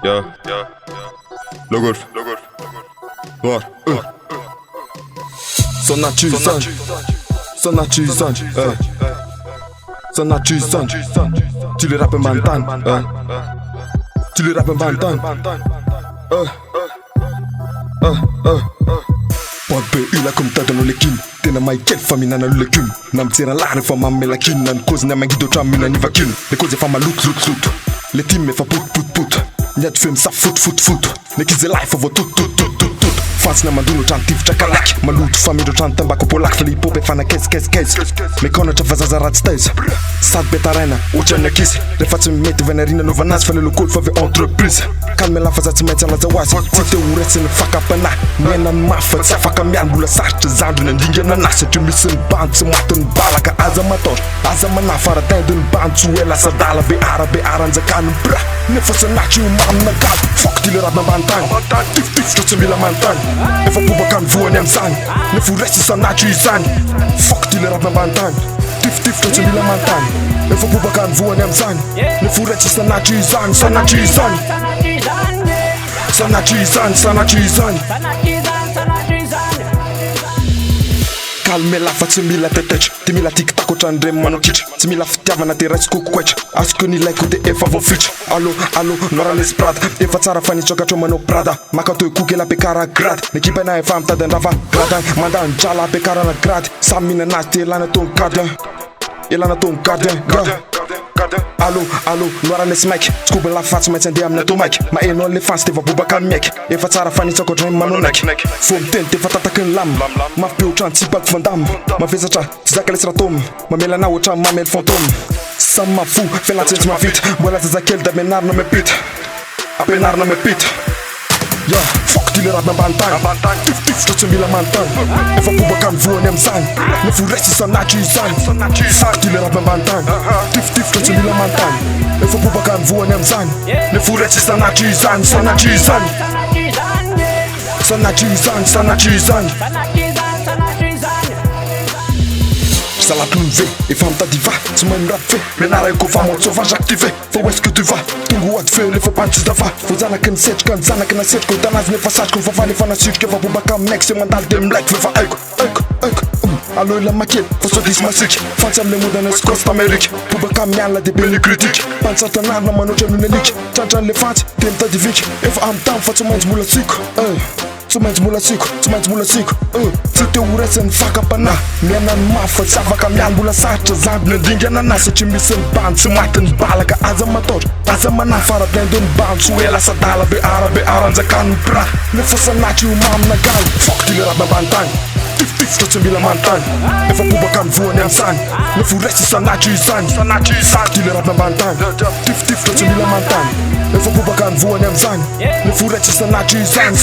Ja. Logor. Var. Såna tjusan. Såna tjusan. Till i rappen bantan. Till i rappen bantan. Podbe ila kom tadano lekin. Tena Michael famina le lecum. Nam tira lare fa mamme la kin. Nan cause na mangido tramina ni vakin. Le cause fa ma lut. Le team me fa put. Nyat fem sa foot. Ne kize life of tut. Fans na manduno trantiv chakalak. Maluto família trantamba com polak. Fali pope fana kes. Me kono cha vazaza rat stage. Sad betarena, ucha na kisi. Le faccio mete venerina no vanas fale lo col fave entreprise. Calme la faza mete la zawasi. Tite uretse ne faka pana. Mena mafa sa faka mian bula sarche zandu na ndinge na nasa tu misin band se matan balaka azamator. Azamana fara tendun band suela sadala be aranza kan bra. Ne fasa nachi mam na gal. Fuck die rat na bantan. Tif tot bila mantan. E fa puba kan voa nem san. Ne fu resti sa nachi san. Fuck die rat na bantan. Tif tot bila mantan. E fa puba kan voa nem san. Ne fu resti sa nachi san. Calme la fa mila tetech. Timila tic-tac o trandre mano kitch. Timila fitiavana te rice cook quetch. Asko ni like de efa vo fitch. Allo, nora les prad. Efa tsara fani choka mano prada. Makato kuke la pe cara grad. Nekipe na e fam ta den rava gradan. Mandan jala pe cara na grad. Samina nasti elana ton kadin. Allo, nora les mek. Scuba la față mai țin na tu mic. Ma e no le fans te va buba ca miec. E fa țara fani choka dream mano neck. Fom ten te fa tata când lam. Ma pe uçan țipak vandam. Ma vezi așa, zaka le stratom. Ma mela na uçan ma mel fantom. Sama fu, fel la ținci ma fit. Bola te zakel de menar no me pit. Apenar no me pit. Ja, fuck die rat na bantan. Tif tot se mila mantan. E fa puba kan voa nem san. Ne fu resti sa nachi san. Fuck die rat na bantan. Tif tot se mila mantan. E fa puba kan voa nem san. Ne fu resti sa nachi san. Ça la pluvé, et femme ta diva, tu m'as une rap fait, mais n'a rien qu'au femme en sauvage activé. Faut où est-ce que tu vas? Ton goût à te faire, il faut pas de d'ava. Faut zana qu'un set, quand zana qu'un set, quand t'as ne fassage, qu'on va faire les fanatiques, que va pour baka mec, c'est mon dal de m'lek, faut faire allo la maquille, faut se dismassique. Fansam le mots dans Costa Amérique. Pour baka mian la débile critique. Pense à ton arme, mano, tu me nique. T'entends les fans, t'aimes ta divique. Et faut en temps, faut te mettre moula sucre. Tu mets moula sucre. Si te uretse în faca pana. Miana mafă, țava ca mian bula sarce. Zand ne dinge na nasa, ci mi sunt bani. Se mat în bala ca azamator. Azamana fara tendun bani. Suela sa dala be aranza can pra. Ne fă să naci un mam na gal. Fuck dile rap na bantan. Tif tot se bila mantan. E fa puba can voa nem san. Ne fu resti sa naci san. Fuck dile rap na bantan. Tif tot se bila mantan. E fa puba can voa nem san. Ne fu resti sa naci san.